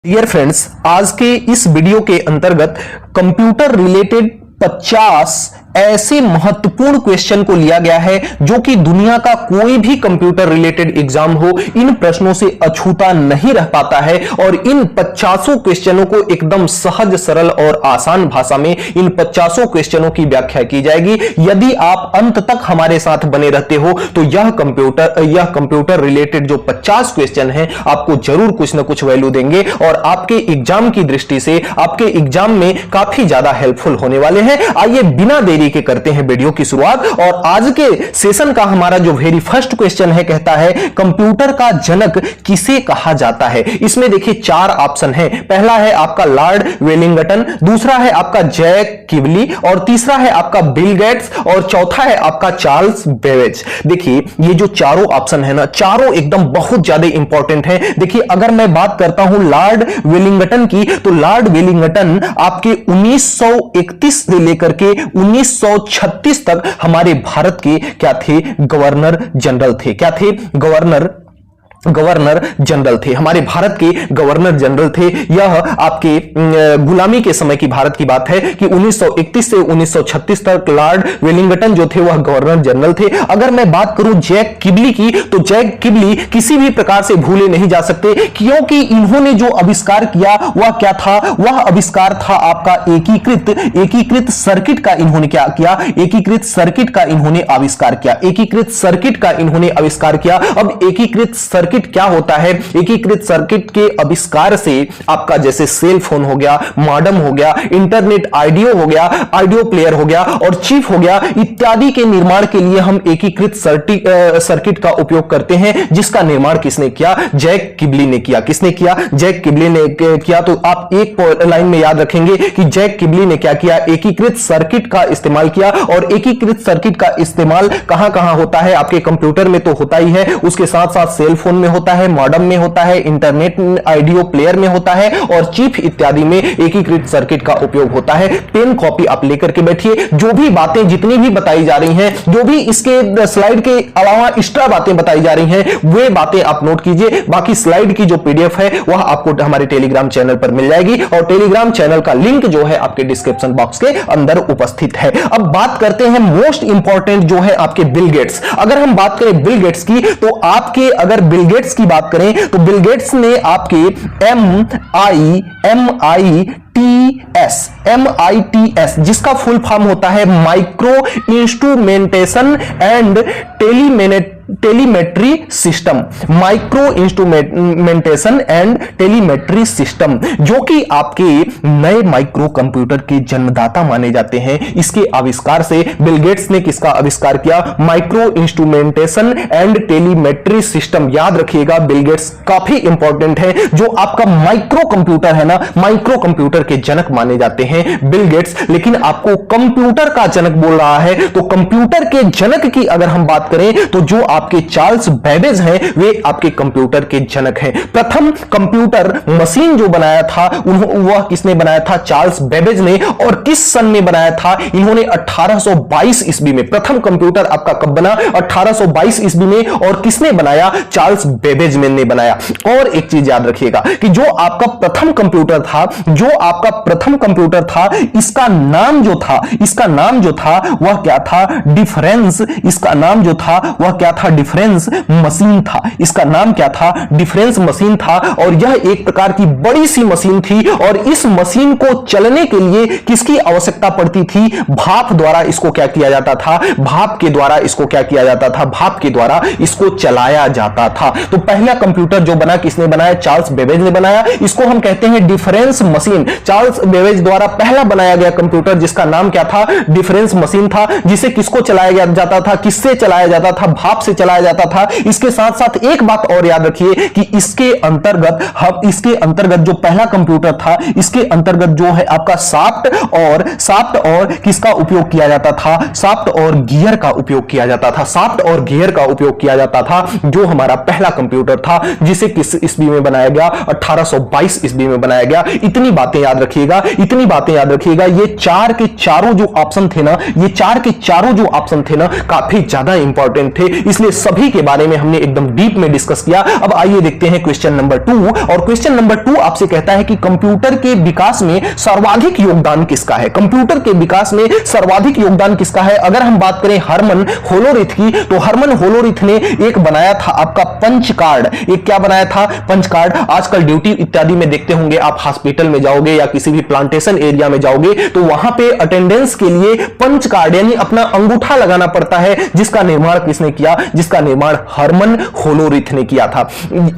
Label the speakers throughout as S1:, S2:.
S1: Dear friends, आज के इस वीडियो के अंतर्गत कंप्यूटर रिलेटेड 50 ऐसे महत्वपूर्ण क्वेश्चन को लिया गया है जो कि दुनिया का कोई भी कंप्यूटर रिलेटेड एग्जाम हो इन प्रश्नों से अछूता नहीं रह पाता है। और इन 50 क्वेश्चनों को एकदम सहज सरल और आसान भाषा में इन 50 क्वेश्चनों की व्याख्या की जाएगी। यदि आप अंत तक हमारे साथ बने रहते हो तो यह कंप्यूटर रिलेटेड जो 50 क्वेश्चन हैं आपको जरूर कुछ ना कुछ वैल्यू देंगे और आपके एग्जाम की दृष्टि से आपके एग्जाम में काफी ज्यादा हेल्पफुल होने वाले हैं। आइए बिना देरी के करते हैं वीडियो की शुरुआत। और आज के सेशन का हमारा जो वेरी फर्स्ट क्वेश्चन है, कहता है कंप्यूटर का जनक किसे कहा जाता है। इसमें देखिए 4 ऑप्शन है। पहला है आपका लॉर्ड वेलिंगटन, दूसरा है आपका जैक किबली, और तीसरा है आपका बिल गेट्स, और चौथा है आपका चार्ल्स बेबेज। देखिए ये जो चारों ऑप्शन है ना, चारों एकदम बहुत ज्यादा इंपॉर्टेंट है। देखिए अगर मैं बात करता हूं लॉर्ड वेलिंगटन की, तो लॉर्ड वेलिंगटन आपके 1931 से लेकर के 1936 तक हमारे भारत के क्या थे, गवर्नर जनरल थे। क्या थे? गवर्नर जनरल थे। हमारे भारत के गवर्नर जनरल थे। यह आपके गुलामी के समय की भारत की बात है कि 1931 से 1936 तक लॉर्ड वेलिंगटन जो थे वह गवर्नर जनरल थे। अगर मैं बात करूं जैक किबली की, तो जैक किबली किसी भी प्रकार से भूले नहीं जा सकते, क्योंकि इन्होंने जो आविष्कार किया वह क्या था? वह आविष्कार था आपका एकीकृत सर्किट का। इन्होंने क्या किया? एकीकृत सर्किट का इन्होंने आविष्कार किया। एकीकृत सर्किट का इन्होंने आविष्कार किया। अब एकीकृत सर्किट क्या होता है? एकीकृत सर्किट के आविष्कार से आपका जैसे सेल फोन हो गया, मॉडेम हो गया, इंटरनेट ऑडियो हो गया, ऑडियो प्लेयर हो गया और चिप हो गया, इत्यादि के निर्माण के लिए हम एकीकृत सर्किट का उपयोग करते हैं, जिसका निर्माण किसने किया? जैक किबली ने किया। किसने किया? जैक किबली ने किया। तो आप एक लाइन में याद रखेंगे कि जैक किबली ने क्या किया? एकीकृत सर्किट का इस्तेमाल किया। और एकीकृत सर्किट का इस्तेमाल कहां कहां होता है? आपके कंप्यूटर में तो होता ही है, उसके साथ साथ सेल फोन में होता है, मॉडेम में होता है, इंटरनेट ऑडियो प्लेयर में होता है और चिप इत्यादि में एकीकृत सर्किट का उपयोग होता है। पेन कॉपी आप लेकर के बैठिए। जो भी बातें जितनी भी बताई जा रही हैं, जो भी इसके स्लाइड के अलावा एक्स्ट्रा बातें बताई जा रही हैं, वे बातें आप नोट कीजिए। बाकी स्लाइड की जो पीडीएफ है वह आपको हमारे टेलीग्राम चैनल पर मिल जाएगी और टेलीग्राम चैनल का लिंक जो है आपके डिस्क्रिप्शन बॉक्स के अंदर उपस्थित है। अब बात करते हैं मोस्ट इंपॉर्टेंट जो है आपके बिल गेट्स। अगर हम बात करें बिल गेट्स की, तो आपके अगर बिल गेट्स की बात करें तो बिल गेट्स ने आपके MITS जिसका फुल फॉर्म होता है micro instrumentation and telemetry system. Micro instrumentation and telemetry system, जो कि आपके नए माइक्रो कंप्यूटर के जन्मदाता माने जाते हैं। इसके आविष्कार से बिल गेट्स ने किसका आविष्कार किया? Micro instrumentation and telemetry system. याद रखिएगा बिल गेट्स काफी इंपॉर्टेंट है। जो आपका माइक्रो कंप्यूटर है ना, माइक्रो कंप्यूटर के जनक माने जाते हैं बिल गेट्स। लेकिन आपको कंप्यूटर का जनक बोल रहा है, तो कंप्यूटर के जनक की अगर हम बात करें तो जो आपके चार्ल्स बेबेज हैं वे आपके कंप्यूटर के जनक हैं। प्रथम कंप्यूटर मशीन जो बनाया था वह किसने बनाया था? चार्ल्स बेबेज ने। और किस सन में बनाया था? इन्होंने 1822 ईस्वी में। प्रथम कंप्यूटर आपका कब बना? 1822 ईस्वी में। और किसने बनाया? चार्ल्स बेबेज ने बनाया। और एक चीज याद रखिएगा कि जो आपका प्रथम कंप्यूटर था, इसका नाम जो था वह क्या था? डिफरेंस। इसका नाम जो था वह क्या था? डिफरेंस मशीन था। इसका नाम क्या था? डिफरेंस मशीन था। और यह एक प्रकार की बड़ी सी मशीन थी। और इस मशीन को चलने के लिए किसकी आवश्यकता पड़ती थी? भाप द्वारा इसको क्या किया जाता था? भाप के द्वारा इसको क्या किया जाता था? भाप के द्वारा इसको चलाया जाता था। तो पहला कंप्यूटर जो बना किसने बनाया? चार्ल्स बेबेज ने बनाया। इसको हम कहते हैं डिफरेंस मशीन। चार्ल्स बेबेज द्वारा पहला बनाया गया कंप्यूटर जिसका नाम क्या था? डिफरेंस मशीन था। जिसे किसको चलाया जाता था? किससे चलाया जाता था? भाप से चलाया जाता था। इसके साथ साथ एक बात और याद रखिए कि इसके अंतर्गत जो पहला कंप्यूटर था, इसके अंतर्गत जो है आपका साफ्ट और किसका उपयोग किया जाता था? साफ्ट और गियर का उपयोग किया जाता था। साफ्ट और गियर का उपयोग किया जाता था जो हमारा पहला कंप्यूटर था, जिसे किस ईस्वी में बनाया गया? 1822 ईस्वी में बनाया गया। इतनी बातें याद रखिएगा। ये चार के चारों जो ऑप्शन थे ना, काफी ज्यादा इंपॉर्टेंट थे। इसलिए ये सभी के बारे में हमने एकदम डीप में डिस्कस किया। अब आइए देखते हैं क्वेश्चन नंबर 2, और क्वेश्चन नंबर 2 आपसे कहता है कि कंप्यूटर के विकास में सर्वाधिक योगदान किसका है। कंप्यूटर के विकास में सर्वाधिक योगदान किसका है? अगर हम बात करें हरमन होलोरिथ की, तो हरमन होलोरिथ ने एक बनाया था आपका पंच कार्ड। एक क्या बनाया था? Punch card. आजकल ड्यूटी इत्यादि में देखते होंगे, आप हॉस्पिटल में जाओगे या किसी भी प्लांटेशन एरिया में जाओगे तो वहां पे अटेंडेंस के लिए पंच कार्ड यानी अपना अंगूठा लगाना पड़ता है, जिसका निर्माण किसने किया? जिसका निर्माण हरमन होलोरिथ ने किया था।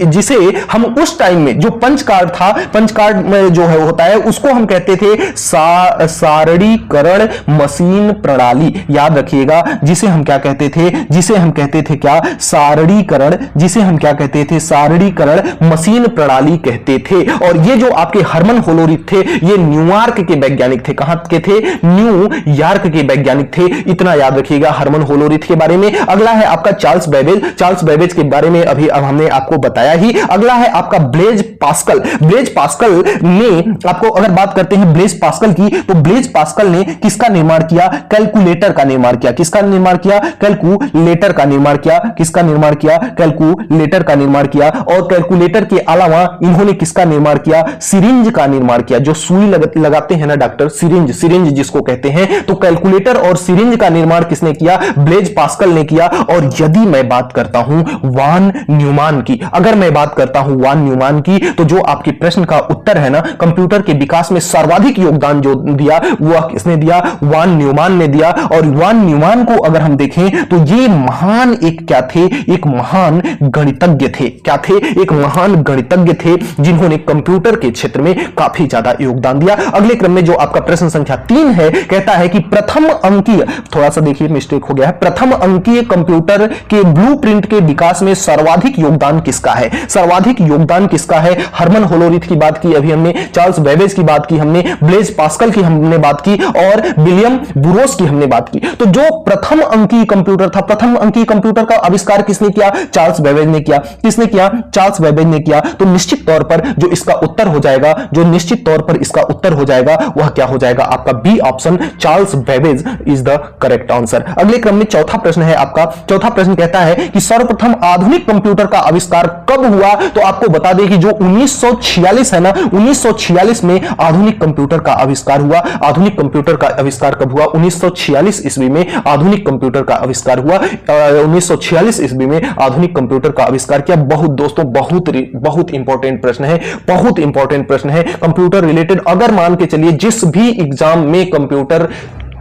S1: जिसे हम उस टाइम में जो पंच कार्ड था, पंच कार्ड में जो है होता है, उसको हम कहते थे सारणीकरण मशीन प्रणाली। याद रखिएगा, जिसे हम क्या कहते थे? जिसे हम कहते थे क्या? सारणीकरण। जिसे हम क्या कहते थे? सारणीकरण मशीन प्रणाली कहते थे। और ये जो आपके हरमन होलोरिथ थे, ये न्यूयॉर्क के वैज्ञानिक थे। कहां के थे? न्यूयॉर्क के वैज्ञानिक थे। इतना याद रखिएगा हरमन होलोरिथ के बारे में। अगला है आपका चार्ल्स बेबेज। चार्ल्स बेबेज के बारे में अभी अब हमने आपको बताया ही। अगला है आपका ब्लेज पास्कल। ब्लेज पास्कल ने, आपको अगर बात करते हैं ब्लेज पास्कल की, तो ब्लेज पास्कल ने किसका निर्माण किया? कैलकुलेटर का निर्माण किया। किसका निर्माण किया? कैलकुलेटर का निर्माण किया। किसका निर्माण किया? कैलकुलेटर का निर्माण किया। और कैलकुलेटर के अलावा इन्होंने किसका निर्माण किया? सिरिंज का निर्माण किया। जो सुई लगाते हैं ना डॉक्टर, सिरिंज जिसको कहते हैं, तो कैलकुलेटर और सिरिंज का निर्माण किसने किया? ब्लेज पास्कल ने किया। और यदि मैं बात करता हूं वान न्यूमान की, अगर मैं बात करता हूं वान न्यूमान की, तो जो आपके प्रश्न का उत्तर है ना, कंप्यूटर के विकास में सर्वाधिक योगदान जो दिया वह किसने दिया? वान न्यूमान ने दिया। और वान न्यूमान को अगर हम देखें तो ये महान एक क्या थे? एक महान गणितज्ञ थे। क्या थे? एक महान गणितज्ञ थे, जिन्होंने कंप्यूटर के क्षेत्र में काफी ज्यादा योगदान दिया। अगले क्रम में जो आपका प्रश्न संख्या 3 है, कहता है कि प्रथम अंकीय, थोड़ा सा देखिए मिस्टेक हो गया है, प्रथम अंकीय कंप्यूटर के ब्लूप्रिंट के विकास में सर्वाधिक योगदान किसका है? सर्वाधिक योगदान किसका है? हरमन होलोरिथ की बात की अभी हमने, चार्ल्स बेबेज की बात की हमने, ब्लेज पास्कल की हमने बात की, और विलियम बुरोस की हमने बात की। तो जो प्रथम अंकीय कंप्यूटर था, प्रथम अंकीय कंप्यूटर का आविष्कार किसने किया? चार्ल्स बेबेज ने किया। किसने किया? चार्ल्स बेबेज ने किया। तो निश्चित तौर पर जो इसका उत्तर हो जाएगा, जो निश्चित तौर पर इसका उत्तर हो जाएगा, वह क्या हो जाएगा? आपका B option, Charles Babbage is the correct answer. अगले क्रम में चौथा प्रश्न है आपका। चौथा प्रश्न कहता है कि सर्वप्रथम आधुनिक कंप्यूटर का आविष्कार कब हुआ? तो आपको बता दें कि जो 1946 है ना, 1946 में आधुनिक कंप्यूटर का आविष्कार हुआ। आधुनिक कंप्यूटर का आविष्कार कब हुआ? 1946 ईस्वी में आधुनिक कंप्यूटर का आविष्कार हुआ। 1946 ईस्वी में आधुनिक कंप्यूटर का आविष्कार किया। बहुत दोस्तों, बहुत इंपॉर्टेंट प्रश्न है, बहुत इंपॉर्टेंट प्रश्न है कंप्यूटर रिलेटेड। अगर मान के चलिए जिस भी एग्जाम में कंप्यूटर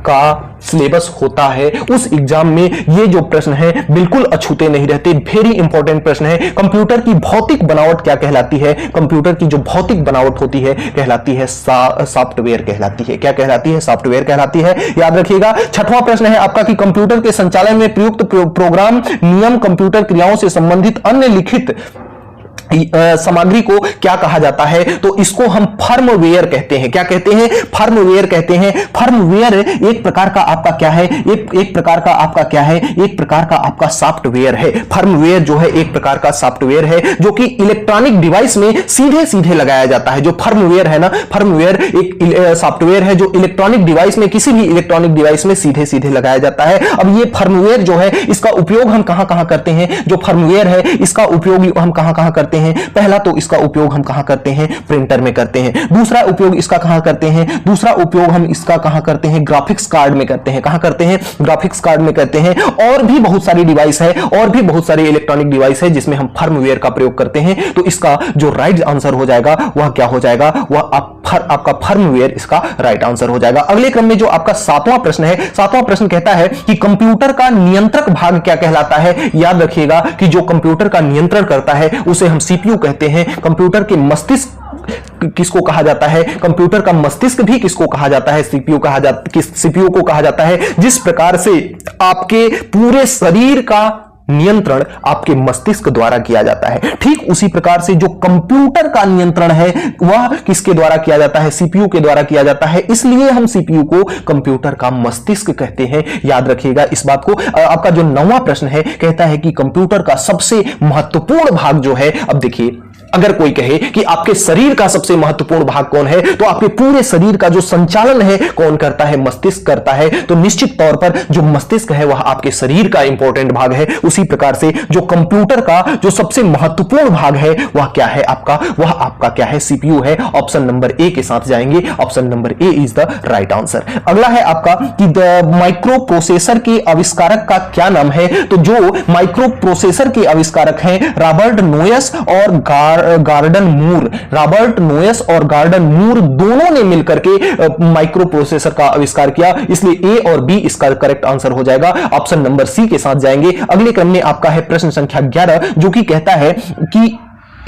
S1: का सिलेबस होता है, उस एग्जाम में ये जो प्रश्न है बिल्कुल अछूते नहीं रहते। वेरी इंपॉर्टेंट प्रश्न है। कंप्यूटर की भौतिक बनावट क्या कहलाती है? कंप्यूटर की जो भौतिक बनावट होती है कहलाती है सॉफ्टवेयर कहलाती है। क्या कहलाती है? सॉफ्टवेयर कहलाती है। याद रखिएगा। छठवां प्रश्न है आपका कि कंप्यूटर के संचालन में प्रयुक्त प्रोग्राम, नियम, कंप्यूटर क्रियाओं से संबंधित अन्य लिखित सामग्री को क्या कहा जाता है? तो इसको हम फर्मवेयर कहते हैं। क्या कहते हैं? फर्मवेयर कहते हैं। फर्मवेयर एक प्रकार का आपका क्या है? एक प्रकार का आपका क्या है? एक प्रकार का आपका सॉफ्टवेयर है। फर्मवेयर जो है एक प्रकार का सॉफ्टवेयर है, जो कि इलेक्ट्रॉनिक डिवाइस में सीधे सीधे लगाया जाता है। जो फर्मवेयर है ना, फर्मवेयर एक सॉफ्टवेयर है जो इलेक्ट्रॉनिक डिवाइस में, किसी भी इलेक्ट्रॉनिक डिवाइस में सीधे सीधे लगाया जाता है। अब ये फर्मवेयर जो है, इसका उपयोग हम कहां कहां करते हैं? जो फर्मवेयर है इसका उपयोग हम कहां कहां करते हैं? पहला तो इसका उपयोग हम कहां करते हैं? प्रिंटर में करते हैं। दूसरा उपयोग इसका कहां करते हैं? दूसरा उपयोग हम इसका कहां करते हैं? ग्राफिक्स कार्ड में करते हैं। कहां करते हैं? ग्राफिक्स कार्ड में करते हैं। और भी बहुत सारी डिवाइस है, और भी बहुत सारी इलेक्ट्रॉनिक डिवाइस है जिसमें हम फर्मवेयर का प्रयोग करते हैं। तो इसका जो राइट आंसर हो जाएगा वह क्या हो जाएगा? वह आपका फर्मवेयर इसका राइट आंसर हो जाएगा। अगले क्रम में जो आपका सातवां प्रश्न है, सातवां प्रश्न कहता है कि कंप्यूटर का नियंत्रक भाग क्या कहलाता है? याद रखिएगा कि जो कंप्यूटर का नियंत्रण करता है उसे हम सीपीयू कहते हैं। कंप्यूटर के मस्तिष्क किसको कहा जाता है? कंप्यूटर का मस्तिष्क भी किसको कहा जाता है? सीपीयू को कहा जाता है। जिस प्रकार से आपके पूरे शरीर का नियंत्रण आपके मस्तिष्क द्वारा किया जाता है, ठीक उसी प्रकार से जो कंप्यूटर का नियंत्रण है वह किसके द्वारा किया जाता है? सीपीयू के द्वारा किया जाता है। इसलिए हम सीपीयू को कंप्यूटर का मस्तिष्क कहते हैं। याद रखिएगा इस बात को। आपका जो 9वां प्रश्न है कहता है कि कंप्यूटर का सबसे महत्वपूर्ण भाग जो है, अब देखिए अगर कोई कहे कि आपके शरीर का सबसे महत्वपूर्ण भाग कौन है, तो आपके पूरे शरीर का जो संचालन है कौन करता है? मस्तिष्क करता है। तो निश्चित तौर पर जो मस्तिष्क है वह आपके शरीर का इंपॉर्टेंट भाग है। उसी प्रकार से जो कंप्यूटर का जो सबसे महत्वपूर्ण भाग है वह क्या है आपका? वह आपका क्या है? सीपीयू है। ऑप्शन नंबर ए के साथ जाएंगे। Option number A is the right answer. अगला है आपका कि माइक्रो प्रोसेसर के आविष्कारक का क्या नाम है? तो जो माइक्रो प्रोसेसर के आविष्कारक हैं रॉबर्ट नोयस और गार्डन मूर। रॉबर्ट नोयस और गार्डन मूर दोनों ने मिलकर के माइक्रो प्रोसेसर का आविष्कार किया, इसलिए ए और बी इसका करेक्ट आंसर हो जाएगा। ऑप्शन नंबर सी के साथ जाएंगे। अगले क्रम में आपका है प्रश्न संख्या 11, जो कि कहता है कि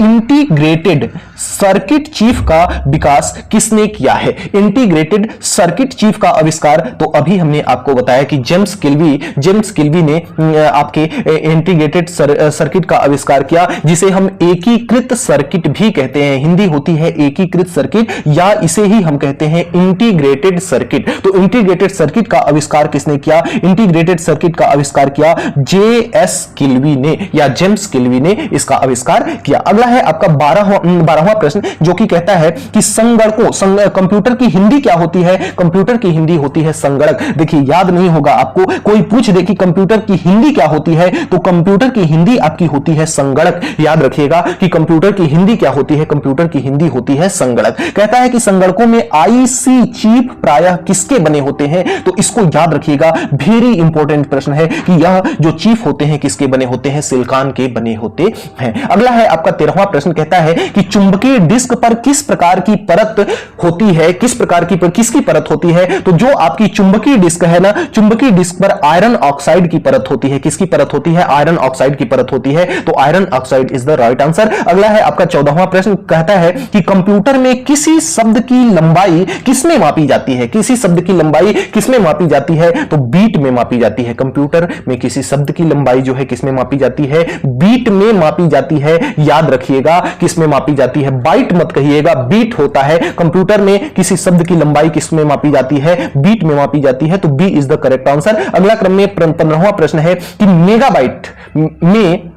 S1: इंटीग्रेटेड सर्किट चिप का विकास किसने किया है? इंटीग्रेटेड सर्किट चिप का आविष्कार तो अभी हमने आपको बताया कि जेम्स किल्वी ने आपके इंटीग्रेटेड सर्किट का आविष्कार किया, जिसे हम एकीकृत सर्किट भी कहते हैं। हिंदी होती है एकीकृत सर्किट, या इसे ही हम कहते हैं इंटीग्रेटेड सर्किट। तो इंटीग्रेटेड सर्किट का आविष्कार किसने किया? इंटीग्रेटेड सर्किट का आविष्कार किया जेएस किल्वी ने, या जेम्स किल्वी ने इसका आविष्कार किया। अगला है आपका 12वां प्रश्न, जो कि कहता है कि संगणकों कंप्यूटर की हिंदी क्या होती है? कंप्यूटर की हिंदी होती है संगणक। देखिए याद नहीं होगा आपको, कोई पूछ दे कि कंप्यूटर की हिंदी क्या होती है, तो कंप्यूटर की हिंदी आपकी होती है संगणक। याद रखिएगा कि कंप्यूटर की हिंदी क्या होती है? कंप्यूटर की हिंदी होती है संगणक। कहता है कि संगणकों में आईसी चिप प्रायः किसके बने होते हैं? तो इसको याद रखिएगा, वेरी इंपॉर्टेंट प्रश्न है कि यह जो चिप होते हैं किसके बने होते हैं? सिलिकॉन के बने होते हैं। अगला है आपका 13वां प्रश्न, कहता है कि चुंबकीय डिस्क पर किस प्रकार की परत होती है? किसकी परत होती है? तो जो आपकी चुंबकीय डिस्क है ना, चुंबकीय डिस्क पर आयरन ऑक्साइड की परत होती है। किसकी परत होती है? आयरन ऑक्साइड की परत होती है। तो iron oxide is the right answer. अगला है आपका 14वां प्रश्न, कहता है कि कंप्यूटर में किसी शब्द की लंबाई किसमें मापी जाती है? किसी शब्द की लंबाई किसमें मापी जाती है? तो बीट में मापी जाती है। कंप्यूटर में किसी शब्द की लंबाई जो है किसमें मापी जाती है? बीट में मापी जाती है। याद रखिएगा किसमें मापी जाती है? बाइट मत कहिएगा, बीट होता है। कंप्यूटर में किसी शब्द की लंबाई किसमें मापी जाती है? बीट में मापी जाती है। तो B is the correct answer. अगला क्रम में 15वां प्रश्न है कि मेगाबाइट में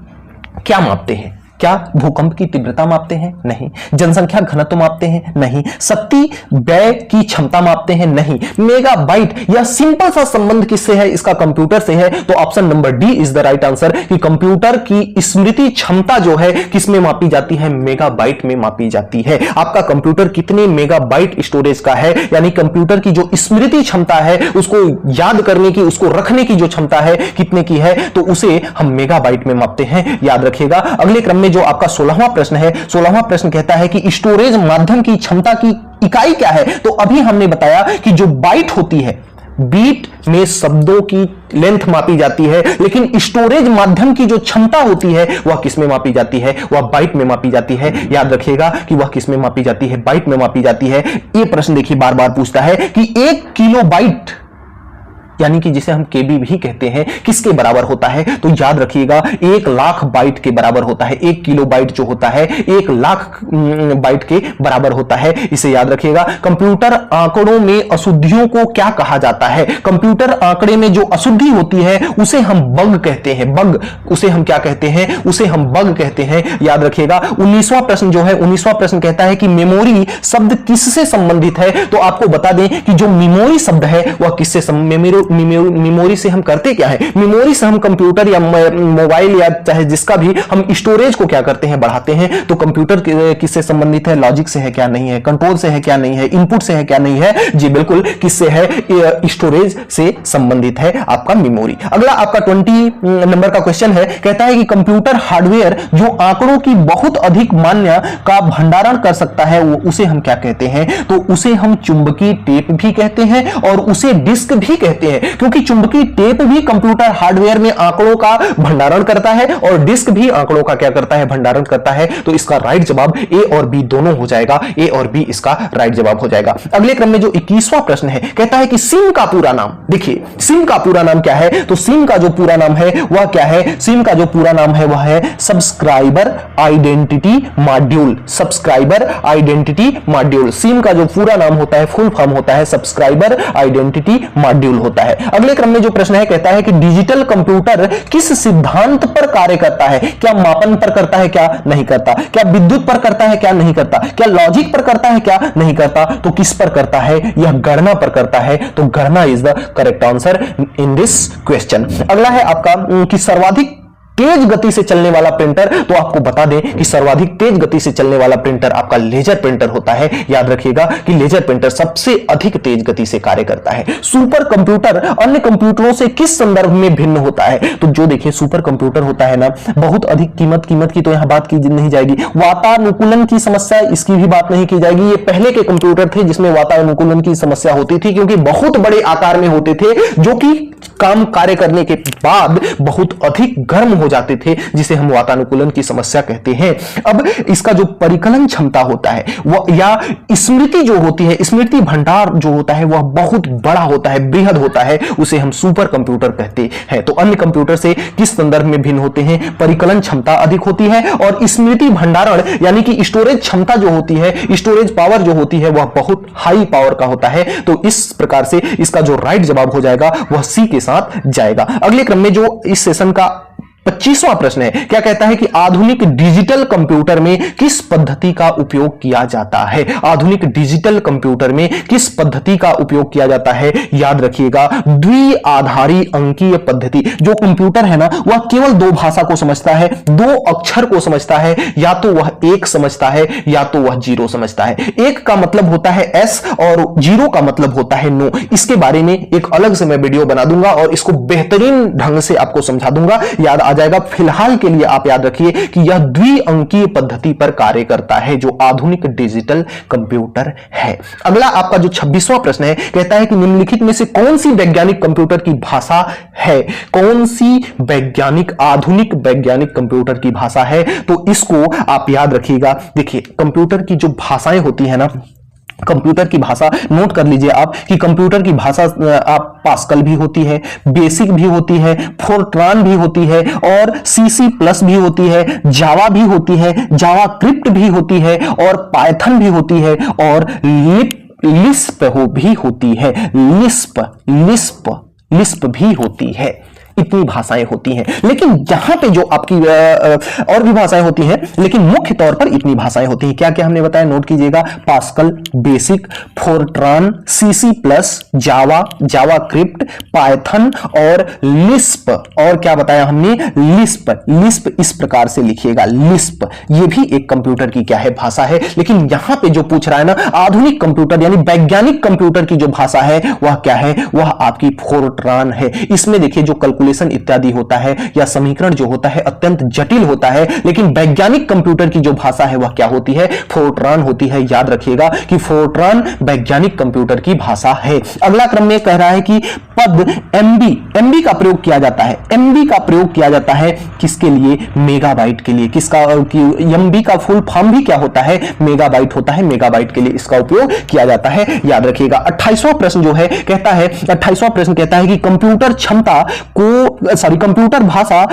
S1: क्या मापते हैं? क्या भूकंप की तीव्रता मापते हैं? नहीं। जनसंख्या घनत्व मापते हैं? नहीं। शक्ति व्यय की क्षमता मापते हैं? नहीं। मेगाबाइट यह सिंपल सा संबंध किससे है? इसका कंप्यूटर से है। तो option number D is the right answer कि कंप्यूटर की स्मृति क्षमता जो है किसमें मापी जाती है? मेगाबाइट में मापी जाती है। आपका कंप्यूटर कितने मेगाबाइट स्टोरेज का है, यानी कंप्यूटर की जो स्मृति क्षमता है, उसको याद करने की, उसको रखने की जो क्षमता है कितने की है, तो उसे हम मेगाबाइट में मापते हैं। याद रखिएगा। अगले क्रम में जो आपका 16वां प्रश्न है, 16वां प्रश्न कहता है कि स्टोरेज माध्यम की क्षमता की इकाई क्या है? तो अभी हमने बताया कि जो बाइट होती है, बीट में शब्दों की लेंथ मापी जाती है, लेकिन स्टोरेज माध्यम की जो क्षमता होती है वह किसमें मापी जाती है? वह बाइट में मापी जाती है। याद रखिएगा कि वह किसमें मापी जाती है? बाइट में मापी जाती है। यह प्रश्न देखिए बार बार पूछता है कि 1 किलो बाइट, यानी कि जिसे हम केबी भी कहते हैं, किसके बराबर होता है? तो याद रखिएगा 1 लाख बाइट के बराबर होता है। 1 किलो बाइट जो होता है 1 लाख बाइट के बराबर होता है। इसे याद रखिएगा। कंप्यूटर आंकड़ों में अशुद्धियों को क्या कहा जाता है? कंप्यूटर आंकड़े में जो अशुद्धि होती है उसे हम बग कहते हैं। बग, उसे हम क्या कहते हैं? उसे हम बग कहते हैं। याद रखिएगा। 19वां प्रश्न जो है, 19वां प्रश्न कहता है कि मेमोरी शब्द किससे संबंधित है? तो आपको बता दें कि जो मेमोरी शब्द है वह किससे मेमोरी से हम करते क्या है? मेमोरी से हम कंप्यूटर या मोबाइल या चाहे जिसका भी हम स्टोरेज को क्या करते हैं? बढ़ाते हैं। तो कंप्यूटर किससे संबंधित है? लॉजिक से है क्या नहीं है? कंट्रोल से है क्या नहीं है? इनपुट से है क्या नहीं है? जी बिल्कुल, किससे है? स्टोरेज से संबंधित है आपका मेमोरी। अगला आपका 20 नंबर का क्वेश्चन है, कहता है कि कंप्यूटर हार्डवेयर जो आंकड़ों की बहुत अधिक मात्रा का भंडारण कर सकता है उसे हम क्या कहते हैं? तो उसे हम चुंबकीय टेप भी कहते हैं और उसे डिस्क भी कहते हैं, क्योंकि चुंबकीय टेप भी कंप्यूटर हार्डवेयर में आंकड़ों का भंडारण करता है और डिस्क भी आंकड़ों का क्या करता है? भंडारण करता है। तो इसका राइट जवाब ए और बी दोनों हो जाएगा। ए और बी इसका राइट जवाब हो जाएगा। अगले क्रम में जो 21वां प्रश्न है, कहता है कि सिम का पूरा नाम, देखिए सिम का पूरा नाम क्या है? तो सिम का जो पूरा नाम है वह क्या है? सिम का जो पूरा नाम है वह है subscriber identity module. Subscriber identity module SIM का जो पूरा नाम होता है, फुल फॉर्म होता है सब्सक्राइबर आइडेंटिटी मॉड्यूल होता है। है। अगले क्रम में जो प्रश्न है कहता है कि डिजिटल कंप्यूटर किस सिद्धांत पर कार्य करता है? क्या मापन पर करता है, क्या नहीं करता? क्या विद्युत पर करता है, क्या नहीं करता? क्या लॉजिक पर करता है, क्या नहीं करता? तो किस पर करता है? यह गणना पर करता है। तो गणना is the correct answer in this question. अगला है आपका कि सर्वाधिक तेज गति से चलने वाला प्रिंटर, तो आपको बता दें कि सर्वाधिक तेज गति से चलने वाला प्रिंटर आपका लेजर प्रिंटर होता है। याद रखिएगा कि लेजर प्रिंटर सबसे अधिक तेज गति से कार्य करता है। सुपर कंप्यूटर अन्य कंप्यूटरों से किस संदर्भ में भिन्न होता है? तो जो देखिए सुपर कंप्यूटर होता है ना, बहुत अधिक कीमत की तो यहां बात की नहीं जाएगी। वातानुकूलन की समस्या, इसकी भी बात नहीं की जाएगी। ये पहले के कंप्यूटर थे जिसमें वातानुकूलन की समस्या होती थी, क्योंकि बहुत बड़े आकार में होते थे जो कि काम कार्य करने के बाद बहुत अधिक गर्म हो जाते थे, जिसे हम वातानुकूलन की समस्या कहते हैं। अब इसका जो परिकलन क्षमता होता है वह या स्मृति जो होती है, स्मृति भंडार जो होता है वह बहुत बड़ा होता है, बृहद होता है, उसे हम सुपर कंप्यूटर कहते हैं। तो अन्य कंप्यूटर से किस संदर्भ में भिन्न होते हैं? परिकलन क्षमता अधिक होती है और स्मृति भंडारण यानी कि स्टोरेज क्षमता जो होती है, स्टोरेज पावर जो होती है वह बहुत हाई पावर का होता है। तो इस प्रकार से इसका जो राइट जवाब हो जाएगा वह सी के साथ जाएगा। अगले क्रम में जो इस सेशन का 25वां प्रश्न है, क्या कहता है कि आधुनिक डिजिटल कंप्यूटर में किस पद्धति का उपयोग किया जाता है? आधुनिक डिजिटल कंप्यूटर में किस पद्धति का उपयोग किया जाता है? याद रखिएगा द्विआधारी अंकीय पद्धति। जो कंप्यूटर है ना वह केवल दो भाषा को समझता है, दो अक्षर को समझता है, या तो वह एक समझता है या तो वह जीरो समझता है। एक का मतलब होता है एस और जीरो का मतलब होता है नो। इसके बारे में एक अलग से मैं वीडियो बना दूंगा और इसको बेहतरीन ढंग से आपको समझा दूंगा, याद आ जाएगा। फिलहाल के लिए आप याद रखिए कि यह द्विअंकीय पद्धति पर कार्य करता है जो आधुनिक डिजिटल कंप्यूटर है। अगला आपका जो 26वां प्रश्न है कहता है कि निम्नलिखित में से कौन सी वैज्ञानिक कंप्यूटर की भाषा है? कौन सी वैज्ञानिक आधुनिक वैज्ञानिक कंप्यूटर की भाषा है? तो इसको आप याद रखिएगा। देखिए कंप्यूटर की जो भाषाएं होती है ना, कंप्यूटर की भाषा नोट कर लीजिए आप कि कंप्यूटर की भाषा आप पास्कल भी होती है, बेसिक भी होती है, फोर्ट्रान भी होती है और सीसी प्लस भी होती है, जावा भी होती है, जावा क्रिप्ट भी होती है और पाइथन भी होती है और लिस्प भी होती है, लिस्प भी होती है। इतनी भाषाएं होती हैं, लेकिन यहां पे जो आपकी और भी भाषाएं होती हैं, लेकिन मुख्य तौर पर इतनी भाषाएं होती हैं। क्या क्या हमने बताया, नोट कीजिएगा। Pascal, BASIC, Fortran, C C plus, Java, JavaScript, Python और लिस्प। और क्या बताया हमने? लिस्प इस प्रकार से लिखिएगा, लिस्प। ये भी एक कंप्यूटर की क्या है? भाषा है। लेकिन यहां पे जो पूछ रहा है ना, आधुनिक कंप्यूटर यानी वैज्ञानिक कंप्यूटर की जो भाषा है वह क्या है? वह आपकी फोर्ट्रान है। इसमें देखिए जो इत्यादि होता है या समीकरण जो होता है अत्यंत जटिल होता है, लेकिन वैज्ञानिक कंप्यूटर की जो भाषा है वह क्या होती है? फोर्ट्रान होती है। याद रखिएगा कि फोर्ट्रान वैज्ञानिक कंप्यूटर की भाषा है। अगला क्रम में कह रहा है कि पद एमबी का प्रयोग किया जाता है। एमबी का प्रयोग किया जाता है किसके लिए? मेगाबाइट के लिए। किसका? एमबी का फुल फॉर्म भी क्या होता है? मेगाबाइट होता है। मेगाबाइट के लिए इसका उपयोग किया जाता है। याद रखिएगा। 28वां प्रश्न जो है कहता है, 28वां प्रश्न कहता है कि कंप्यूटर क्षमता को कंप्यूटर भाषा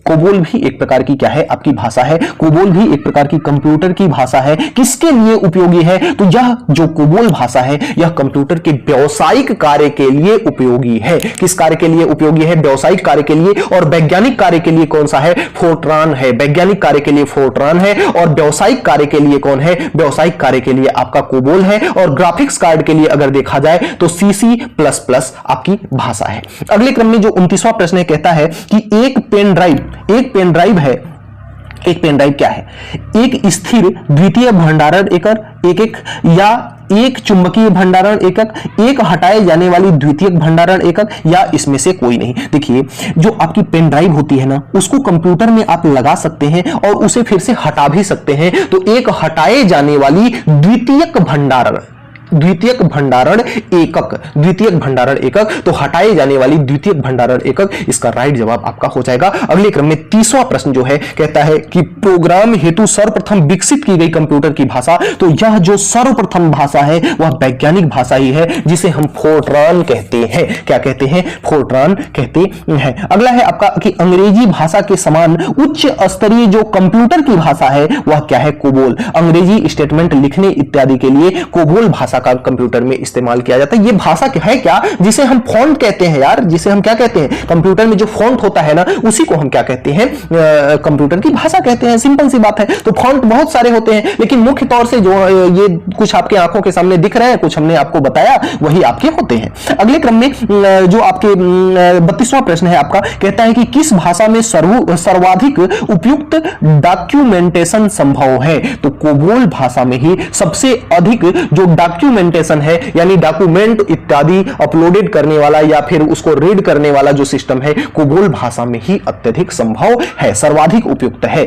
S1: कोबोल भी एक प्रकार की क्या है? आपकी भाषा है। कोबोल भी एक प्रकार की कंप्यूटर की भाषा है। किसके लिए उपयोगी है? तो यह जो कोबोल भाषा है यह कंप्यूटर के व्यावसायिक कार्य के लिए उपयोगी है। किस कार्य के लिए उपयोगी है? व्यावसायिक कार्य के लिए। और वैज्ञानिक कार्य के लिए कौन सा है? फोर्ट्रान है। वैज्ञानिक कार्य के लिए फोर्ट्रान है और व्यावसायिक कार्य के लिए कौन है? व्यावसायिक कार्य के लिए आपका कोबोल है। और ग्राफिक्स कार्ड के लिए अगर देखा जाए तो सीसी प्लस प्लस आपकी भाषा है। अगले क्रम में जो 29वां प्रश्न है कहता है कि एक पेन ड्राइव है। एक पेन ड्राइव क्या है? एक स्थिर द्वितीय भंडारण एकक या एक चुंबकीय भंडारण एकक, एक हटाए जाने वाली द्वितीयक भंडारण एकक, या इसमें से कोई नहीं। देखिए जो आपकी पेन ड्राइव होती है ना, उसको कंप्यूटर में आप लगा सकते हैं और उसे फिर से हटा भी सकते हैं। तो एक हटाए जाने वाली द्वितीयक भंडारण एकक, तो हटाए जाने वाली द्वितीयक भंडारण एकक, इसका राइट जवाब आपका हो जाएगा। अगले क्रम में 30वां प्रश्न जो है कहता है कि प्रोग्राम हेतु सर्वप्रथम विकसित की गई कंप्यूटर की भाषा। तो यह जो सर्वप्रथम भाषा है वह वैज्ञानिक भाषा ही है, जिसे हम फोर्ट्रान कहते हैं। क्या कहते हैं? फोर्ट्रान कहते हैं। अगला है आपका कि अंग्रेजी भाषा के समान उच्च स्तरीय जो कंप्यूटर की भाषा है वह क्या है? कोबोल। अंग्रेजी स्टेटमेंट लिखने इत्यादि के लिए कोबोल भाषा का कंप्यूटर में इस्तेमाल किया जाता है। ये भाषा है क्या, जिसे हम फॉन्ट कहते हैं यार, जिसे हम क्या कहते हैं, कंप्यूटर में जो फॉन्ट होता है ना, उसी को हम क्या कहते हैं, कंप्यूटर की भाषा कहते हैं। सिंपल सी बात है। तो फॉन्ट बहुत सारे होते हैं, लेकिन मुख्य तौर से जो ये कुछ आपके आंखों के सामने दिख रहे हैं, कुछ हमने आपको बताया, वही आपके होते हैं। अगले क्रम में जो आपके 32वां प्रश्न है आपका, कहता है कि किस भाषा में सर्वाधिक उपयुक्त डॉक्यूमेंटेशन संभव है। तो कोबोल भाषा में ही सबसे अधिक जो डॉक्यूमेंटेशन है, यानी डॉक्यूमेंट इत्यादि अपलोडेड करने वाला या फिर उसको रीड करने वाला जो सिस्टम है, कोबोल भाषा में ही अत्यधिक संभव है, सर्वाधिक उपयुक्त है,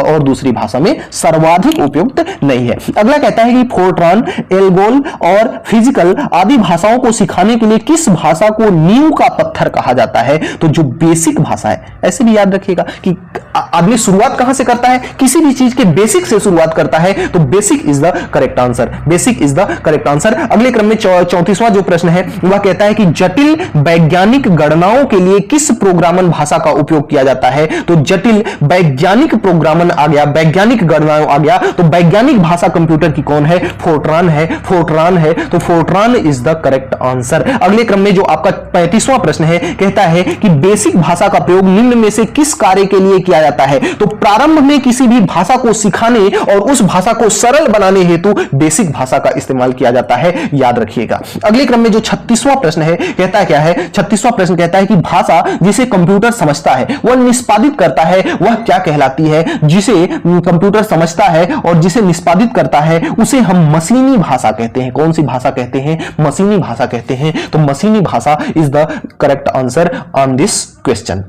S1: और दूसरी भाषा में सर्वाधिक उपयुक्त नहीं है। अगला कहता है कि फोर्ट्रान, एल्गोल और फिजिकल आदि भाषाओं को सिखाने के लिए किस भाषा को नींव का पत्थर कहा जाता है। तो जो बेसिक भाषा है, ऐसे भी याद रखिएगा कि आदमी शुरुआत कहां से करता है, किसी भी चीज के बेसिक से शुरुआत करता है, तो basic is the correct answer, basic is the correct answer. अगले क्रम में 34वां जो प्रश्न है वह कहता है कि जटिल वैज्ञानिक गणनाओं के लिए किस प्रोग्रामन भाषा का उपयोग किया जाता है। तो जटिल वैज्ञानिक प्रोग्रामन आ गया, वैज्ञानिक गणनाओं आ गया, तो वैज्ञानिक भाषा कंप्यूटर की कौन है, फोर्ट्रान है, फोर्ट्रान है, तो Fortran is the correct answer. अगले क्रम में जो आपका 35वां प्रश्न है कहता है कि बेसिक भाषा का प्रयोग निम्न में से किस कार्य के लिए किया जाता है। तो प्रारंभ में किसी भी भाषा को सिखाने और उस भाषा को सरल बनाने हेतु बेसिक भाषा का इस्तेमाल किया जाता है, याद रखिएगा। अगले क्रम में जो 36वां प्रश्न है कहता है क्या है, 36वां प्रश्न कहता है कि भाषा जिसे कंप्यूटर समझता है वह निष्पादित करता है, वह क्या कहलाती है। जिसे कंप्यूटर समझता है और जिसे निष्पादित करता है उसे हम मशीनी भाषा कहते हैं। कौन सी भाषा कहते हैं, मशीनी भाषा कहते हैं। तो मशीनी भाषा is the correct answer on this question.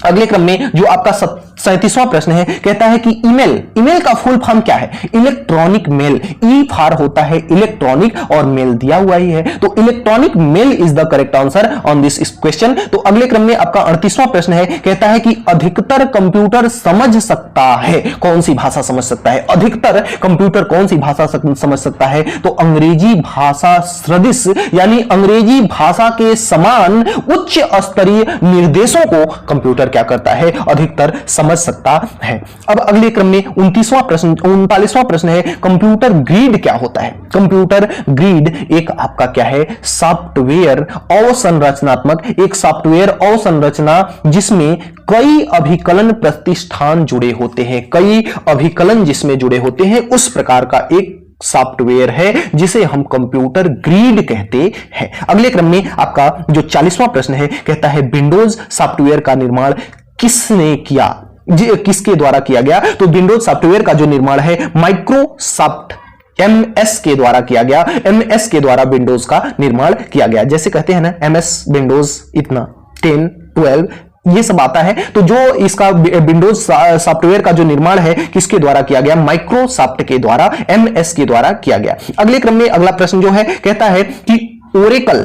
S1: अगले क्रम में जो आपका 37वां प्रश्न है कहता है कि ईमेल, ईमेल का फुल फॉर्म क्या है, इलेक्ट्रॉनिक मेल। ई फॉर होता है इलेक्ट्रॉनिक और मेल दिया हुआ ही है, तो electronic mail is the correct answer on this question. तो अगले क्रम में आपका 38वां प्रश्न है कहता है कि अधिकतर कंप्यूटर समझ सकता है, कौन सी भाषा समझ सकता है, अधिकतर कंप्यूटर कौन सी भाषा समझ सकता है। तो अंग्रेजी भाषा सदृश, यानी अंग्रेजी भाषा के समान उच्च स्तरीय निर्देशों को कंप्यूटर क्या करता है, अधिकतर समझ सकता है। अब अगले क्रम में 39वां प्रश्न है कंप्यूटर ग्रिड क्या होता है। कंप्यूटर ग्रिड एक आपका क्या है, सॉफ्टवेयर अवसंरचनात्मक, एक सॉफ्टवेयर अवसंरचना जिसमें कई अभिकलन प्रतिष्ठान जुड़े होते हैं, कई अभिकलन जिसमें जुड़े होते हैं, उस प्रकार का एक सॉफ्टवेयर है जिसे हम कंप्यूटर ग्रिड कहते हैं। अगले क्रम में आपका जो 40वां प्रश्न है कहता है विंडोज सॉफ्टवेयर का निर्माण किसने किया, किसके द्वारा किया गया। तो विंडोज सॉफ्टवेयर का जो निर्माण है माइक्रोसॉफ्ट MS के द्वारा किया गया, MS के द्वारा विंडोज का निर्माण किया गया। जैसे कहते हैं ना MS विंडोज इतना 10 12 ये सब आता है, तो जो इसका विंडोज सॉफ्टवेयर का जो निर्माण है किसके द्वारा किया गया, माइक्रोसॉफ्ट के द्वारा, MS के द्वारा किया गया। अगले क्रम में अगला प्रश्न जो है कहता है कि ओरेकल,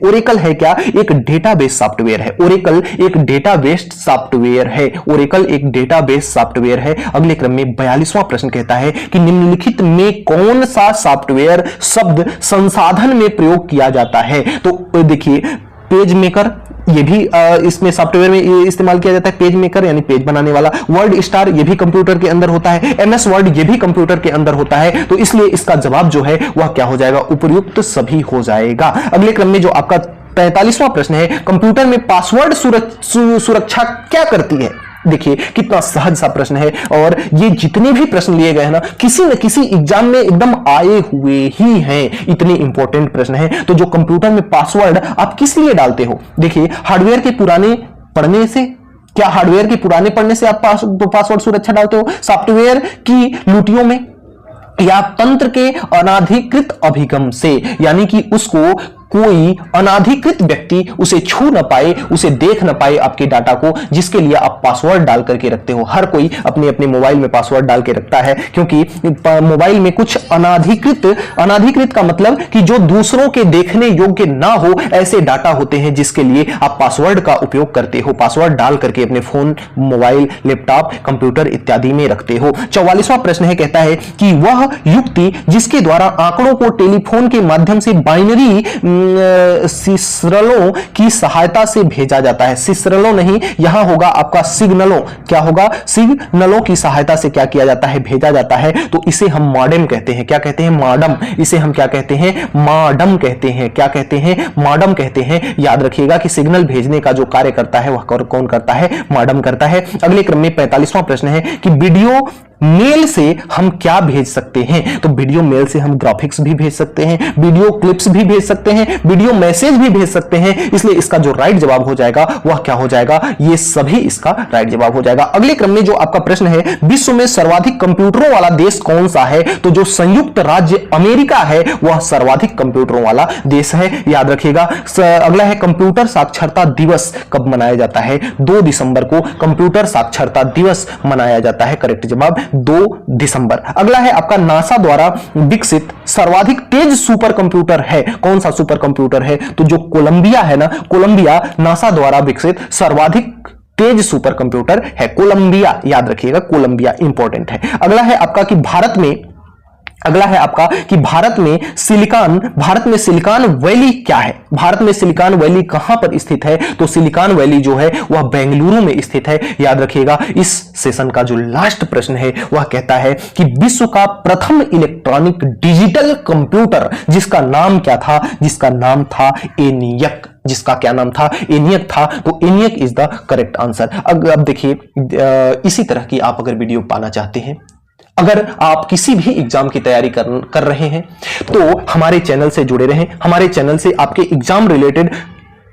S1: ओरेकल है क्या, एक डेटाबेस सॉफ्टवेयर है। ओरेकल एक डेटाबेस सॉफ्टवेयर है, ओरेकल एक डेटाबेस सॉफ्टवेयर है। अगले क्रम में 42वां प्रश्न कहता है कि निम्नलिखित में कौन सा सॉफ्टवेयर शब्द संसाधन में प्रयोग किया जाता है। तो देखिए पेज मेकर, ये भी इसमें सॉफ्टवेयर में इस्तेमाल किया जाता है, पेज मेकर यानी पेज बनाने वाला। वर्ड स्टार ये भी कंप्यूटर के अंदर होता है, MS वर्ड ये भी कंप्यूटर के अंदर होता है, तो इसलिए इसका जवाब जो है वह क्या हो जाएगा, उपर्युक्त सभी हो जाएगा। अगले क्रम में जो आपका 43वां प्रश्न है कंप्यूटर में पासवर्ड सुरक्षा क्या करती है। देखिए कितना सहज सा प्रश्न है, और ये जितने भी प्रश्न लिए गए हैं ना किसी न किसी एग्जाम में एकदम आए हुए ही हैं, इतने इंपॉर्टेंट प्रश्न हैं। तो जो कंप्यूटर में पासवर्ड आप किस लिए डालते हो, देखिए हार्डवेयर के पुराने पढ़ने से, क्या हार्डवेयर के पुराने पढ़ने से आप पासवर्ड सुरक्षा डालते हो, सॉफ्टवेयर की लूटियों में, या तंत्र के अनाधिकृत अभिगम से, यानी कि उसको कोई अनाधिकृत व्यक्ति उसे छू न पाए, उसे देख न पाए आपके डाटा को, जिसके लिए आप पासवर्ड डाल करके रखते हो। हर कोई अपने अपने मोबाइल में पासवर्ड डाल के रखता है, क्योंकि मोबाइल में कुछ अनाधिकृत का मतलब कि जो दूसरों के देखने योग्य ना हो ऐसे डाटा होते हैं, जिसके लिए आप पासवर्ड का उपयोग करते हो, पासवर्ड डाल करके अपने फोन, मोबाइल, लैपटॉप, कंप्यूटर इत्यादि में रखते हो। 44वां प्रश्न है कहता है कि वह युक्ति जिसके द्वारा आंकड़ों को टेलीफोन के माध्यम से बाइनरी सिसरलों की सहायता से भेजा जाता है। सिसरलों नहीं, यहां होगा आपका सिग्नलों। क्या होगा? सिग्नलों की सहायता से क्या किया जाता है? भेजा जाता है। तो इसे हम मॉडेम कहते हैं। क्या कहते हैं? मॉडम। इसे हम क्या कहते हैं? मॉडम कहते हैं। क्या कहते हैं? मॉडम कहते हैं। याद रखिएगा कि सिग्नल भेजने का जो कार्य करता है वह कौन करता है? मॉडम करता है। अगले क्रम में 45वां प्रश्न है कि वीडियो मेल से हम क्या भेज सकते हैं? तो वीडियो मेल से हम ग्राफिक्स भी भेज सकते हैं, वीडियो क्लिप्स भी भेज सकते हैं, वीडियो मैसेज भी भेज सकते हैं। इसलिए इसका जो राइट जवाब हो जाएगा वह क्या हो जाएगा? ये सभी इसका राइट जवाब हो जाएगा। अगले क्रम में जो आपका प्रश्न है, विश्व में सर्वाधिक कंप्यूटरों वाला देश कौन सा है? तो जो संयुक्त राज्य अमेरिका है वह सर्वाधिक कंप्यूटरों वाला देश है। याद रखिएगा। अगला है कंप्यूटर साक्षरता दिवस कब मनाया जाता है? 2 दिसंबर को कंप्यूटर साक्षरता दिवस मनाया जाता है। करेक्ट जवाब 2 दिसंबर। अगला है आपका नासा द्वारा विकसित सर्वाधिक तेज सुपर कंप्यूटर है। कौन सा सुपर कंप्यूटर है? तो जो कोलंबिया है ना, कोलंबिया नासा द्वारा विकसित सर्वाधिक तेज सुपर कंप्यूटर है। कोलंबिया, याद रखिएगा, कोलंबिया इंपॉर्टेंट है। अगला है आपका कि भारत में सिलिकॉन वैली क्या है? भारत में सिलिकॉन वैली कहां पर स्थित है? तो सिलिकॉन वैली जो है वह बेंगलुरु में स्थित है। याद रखिएगा। इस सेशन का जो लास्ट प्रश्न है वह कहता है कि विश्व का प्रथम इलेक्ट्रॉनिक डिजिटल कंप्यूटर जिसका नाम क्या था? जिसका नाम था ENIAC। जिसका क्या नाम था? ENIAC था। तो ENIAC is the correct answer. अब देखिए, इसी तरह की आप अगर वीडियो पाना चाहते हैं, अगर आप किसी भी एग्जाम की तैयारी कर रहे हैं तो हमारे चैनल से जुड़े रहें। हमारे चैनल से आपके एग्जाम रिलेटेड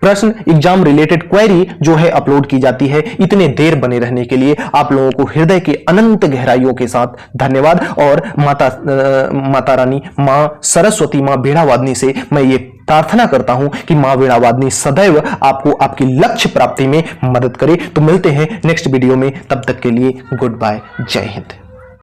S1: प्रश्न, एग्जाम रिलेटेड क्वेरी जो है अपलोड की जाती है। इतने देर बने रहने के लिए आप लोगों को हृदय के अनंत गहराइयों के साथ धन्यवाद। और माता रानी, मां सरस्वती, मां वीणावादिनी से मैं ये प्रार्थना करता हूं कि मां वीणावादिनी सदैव आपको आपकी लक्ष्य प्राप्ति में मदद करे। तो मिलते हैं नेक्स्ट वीडियो में, तब तक के लिए गुड बाय, जय हिंद।